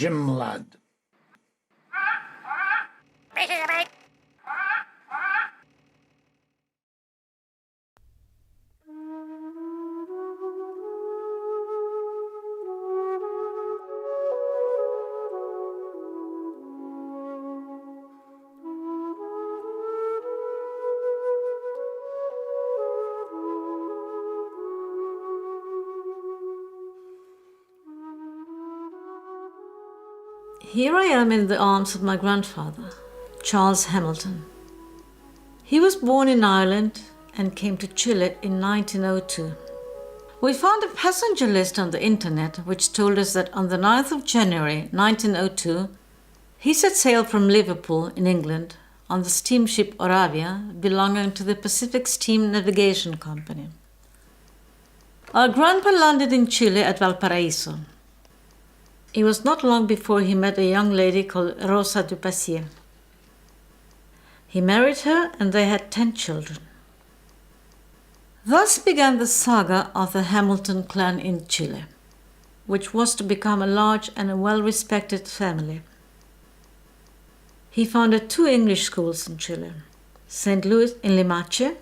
gym lad. Here I am in the arms of my grandfather, Charles Hamilton. He was born in Ireland and came to Chile in 1902. We found a passenger list on the internet which told us that on the 9th of January 1902, he set sail from Liverpool in England on the steamship Oravia belonging to the Pacific Steam Navigation Company. Our grandpa landed in Chile at Valparaiso. It was not long before he met a young lady called Rosa Dupassier. He married her and they had 10 children. Thus began the saga of the Hamilton clan in Chile, which was to become a large and a well-respected family. He founded 2 English schools in Chile, St. Louis in Limache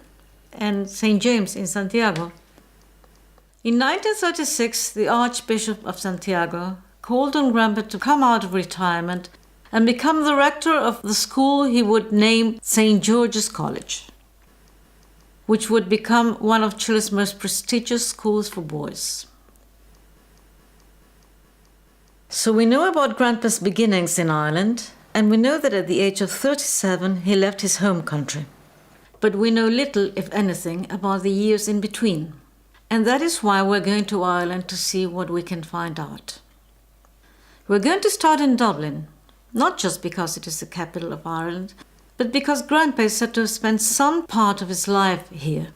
and St. James in Santiago. In 1936, the Archbishop of Santiago called on Grandpa to come out of retirement and become the rector of the school he would name St. George's College, which would become one of Chile's most prestigious schools for boys. So we know about Grandpa's beginnings in Ireland, and we know that at the age of 37 he left his home country. But we know little, if anything, about the years in between. And that is why we're going to Ireland to see what we can find out. We're going to start in Dublin, not just because it is the capital of Ireland, but because Grandpa is said to have spent some part of his life here.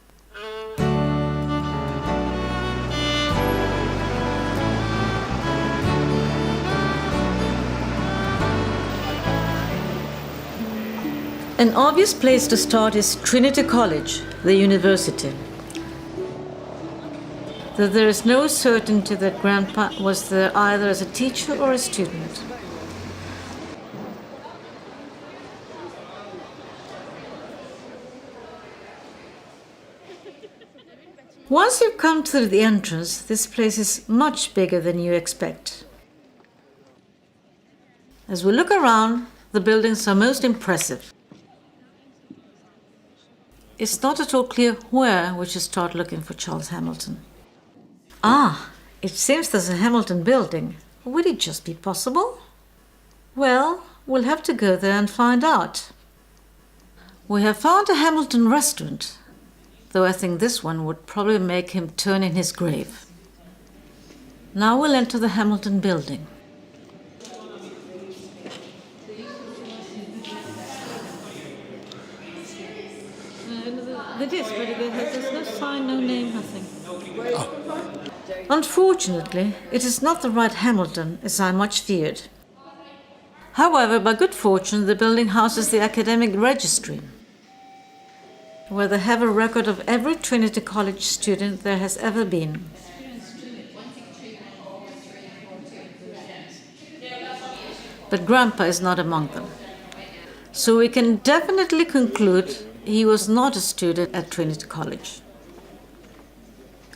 An obvious place to start is Trinity College, the university. Though there is no certainty that Grandpa was there either as a teacher or a student. Once you come to the entrance, this place is much bigger than you expect. As we look around, the buildings are most impressive. It's not at all clear where we should start looking for Charles Hamilton. It seems there's a Hamilton building. Would it just be possible? Well, we'll have to go there and find out. We have found a Hamilton restaurant, though I think this one would probably make him turn in his grave. Now we'll enter the Hamilton building. It is, but there's no sign, no name, nothing. Unfortunately, it is not the right Hamilton, as I much feared. However, by good fortune, the building houses the academic registry, where they have a record of every Trinity College student there has ever been. But Grandpa is not among them. So we can definitely conclude he was not a student at Trinity College.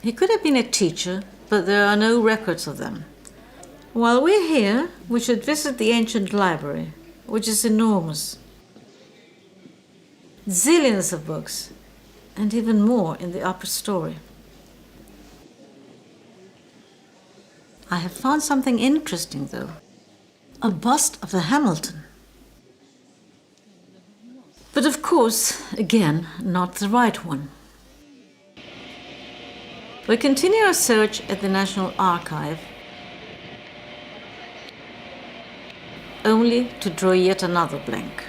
He could have been a teacher, but there are no records of them. While we're here, we should visit the ancient library, which is enormous. Zillions of books, and even more in the upper story. I have found something interesting, though. A bust of the Hamilton. But of course, again, not the right one. We continue our search at the National Archive, only to draw yet another blank.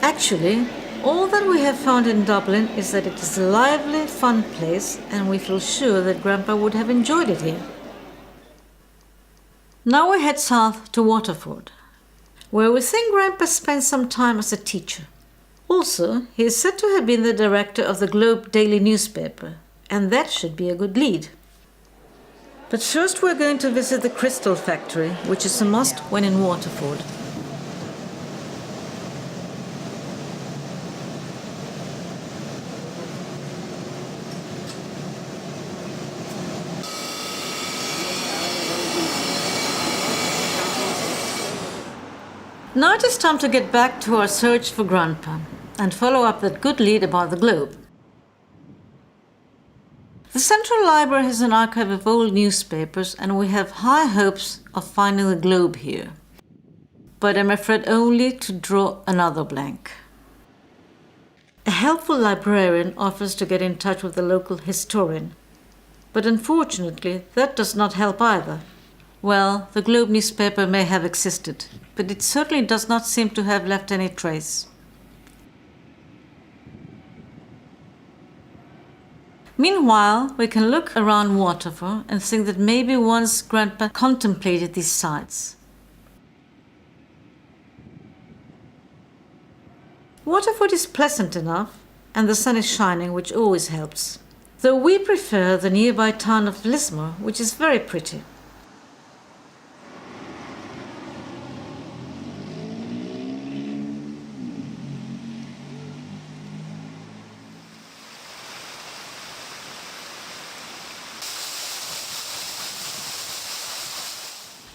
Actually, All that we have found in Dublin is that it is a lively, fun place, and we feel sure that Grandpa would have enjoyed it here. Now we head south to Waterford, where we think Grandpa spent some time as a teacher. Also, he is said to have been the director of the Globe daily newspaper, and that should be a good lead. But first we're going to visit the crystal factory, which is a must when in Waterford. Now it is time to get back to our search for Grandpa and follow up that good lead about the Globe. The Central Library has an archive of old newspapers, and we have high hopes of finding the Globe here. But I'm afraid only to draw another blank. A helpful librarian offers to get in touch with the local historian, but unfortunately that does not help either. Well, the Globe newspaper may have existed, but it certainly does not seem to have left any trace. Meanwhile, we can look around Waterford and think that maybe once Grandpa contemplated these sights. Waterford is pleasant enough, and the sun is shining, which always helps. Though we prefer the nearby town of Lismore, which is very pretty.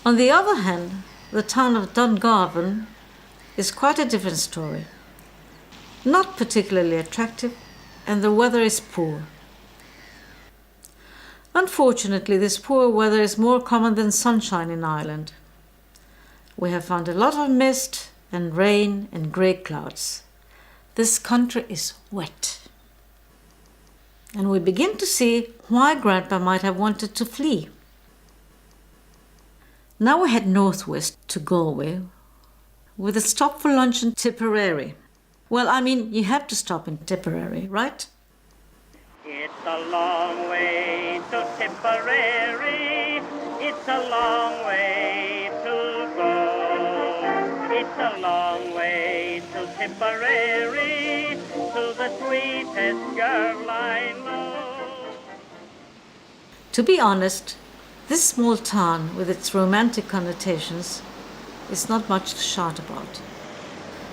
On the other hand, the town of Dungarvan is quite a different story. Not particularly attractive, and the weather is poor. Unfortunately, this poor weather is more common than sunshine in Ireland. We have found a lot of mist and rain and grey clouds. This country is wet. And we begin to see why Grandpa might have wanted to flee. Now we head northwest to Galway, with a stop for lunch in Tipperary. Well, I mean, you have to stop in Tipperary, right? It's a long way to Tipperary. It's a long way to go. It's a long way to Tipperary, to the sweetest girl I know. To be honest, this small town, with its romantic connotations, is not much to shout about.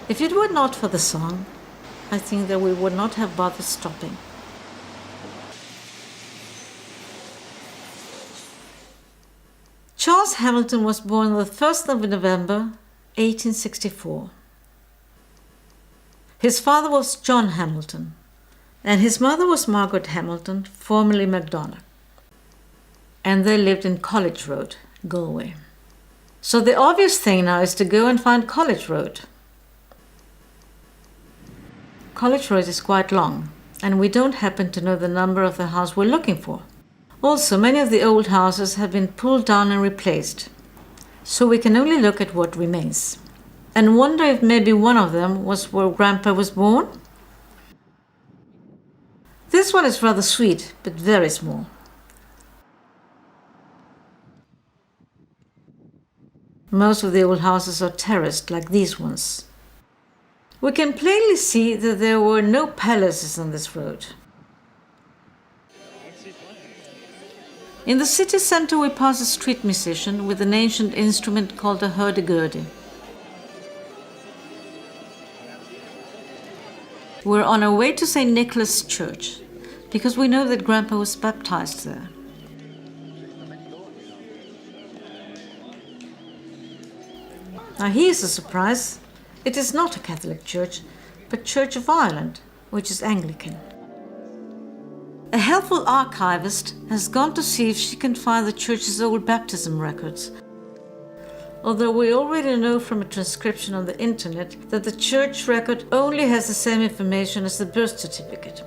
If it were not for the song, I think that we would not have bothered stopping. Charles Hamilton was born on the 1st of November, 1864. His father was John Hamilton, and his mother was Margaret Hamilton, formerly MacDonagh. And they lived in College Road, Galway. So the obvious thing now is to go and find College Road. College Road is quite long, and we don't happen to know the number of the house we're looking for. Also, many of the old houses have been pulled down and replaced, so we can only look at what remains. And wonder if maybe one of them was where Grandpa was born? This one is rather sweet, but very small. Most of the old houses are terraced like these ones. We can plainly see that there were no palaces on this road. In the city centre we pass a street musician with an ancient instrument called a hurdy-gurdy. We're on our way to St. Nicholas Church, because we know that Grandpa was baptized there. Now here's a surprise. It is not a Catholic church, but Church of Ireland, which is Anglican. A helpful archivist has gone to see if she can find the church's old baptism records. Although we already know from a transcription on the internet that the church record only has the same information as the birth certificate,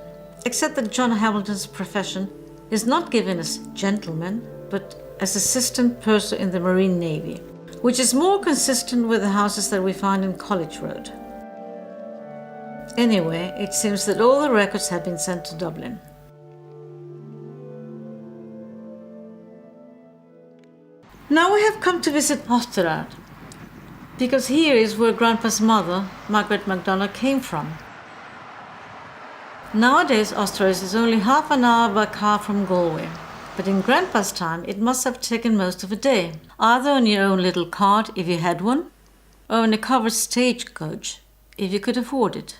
except that John Hamilton's profession is not given as gentleman, but as assistant purser in the Marine Navy, which is more consistent with the houses that we find in College Road. Anyway, it seems that all the records have been sent to Dublin. Now we have come to visit Osterrad, because here is where Grandpa's mother, Margaret MacDonald, came from. Nowadays, Osterrad is only half an hour by car from Galway, but in Grandpa's time it must have taken most of a day, either on your own little cart if you had one, or in a covered stagecoach if you could afford it.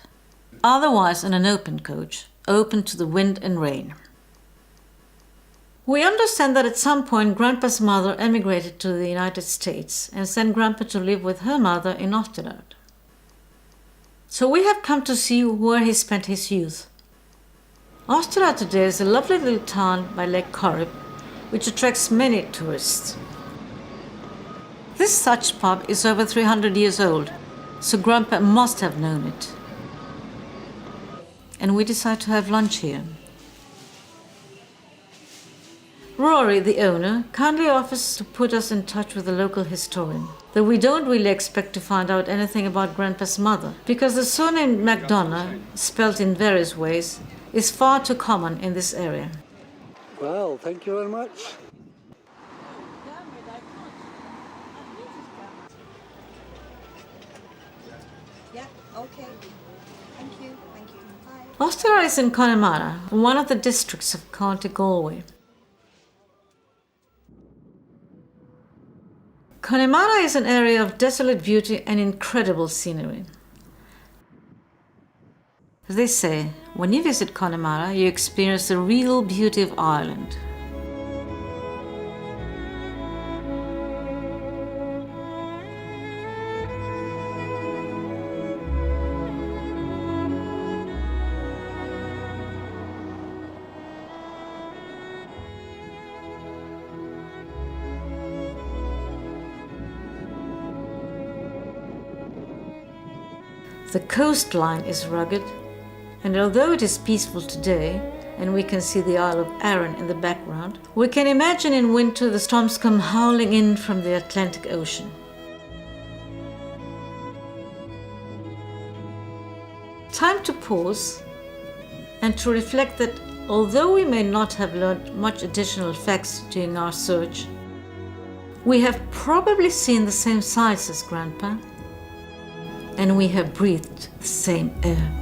Otherwise on an open coach, open to the wind and rain. We understand that at some point Grandpa's mother emigrated to the United States and sent Grandpa to live with her mother in Osterrad. So we have come to see where he spent his youth. Osterrad today is a lovely little town by Lake Corrib, which attracts many tourists. This Such pub is over 300 years old, so Grandpa must have known it. And we decide to have lunch here. Rory, the owner, kindly offers to put us in touch with a local historian, though we don't really expect to find out anything about Grandpa's mother, because the surname MacDonald, spelt in various ways, is far too common in this area. Well, thank you very much. Yeah, okay. Thank you. Bye. Osterrad is in Connemara, one of the districts of County Galway. Connemara is an area of desolate beauty and incredible scenery. As they say, when you visit Connemara, you experience the real beauty of Ireland. The coastline is rugged, and although it is peaceful today, and we can see the Isle of Arran in the background, we can imagine in winter the storms come howling in from the Atlantic Ocean. Time to pause and to reflect that although we may not have learned much additional facts during our search, we have probably seen the same sights as Grandpa, and we have breathed the same air.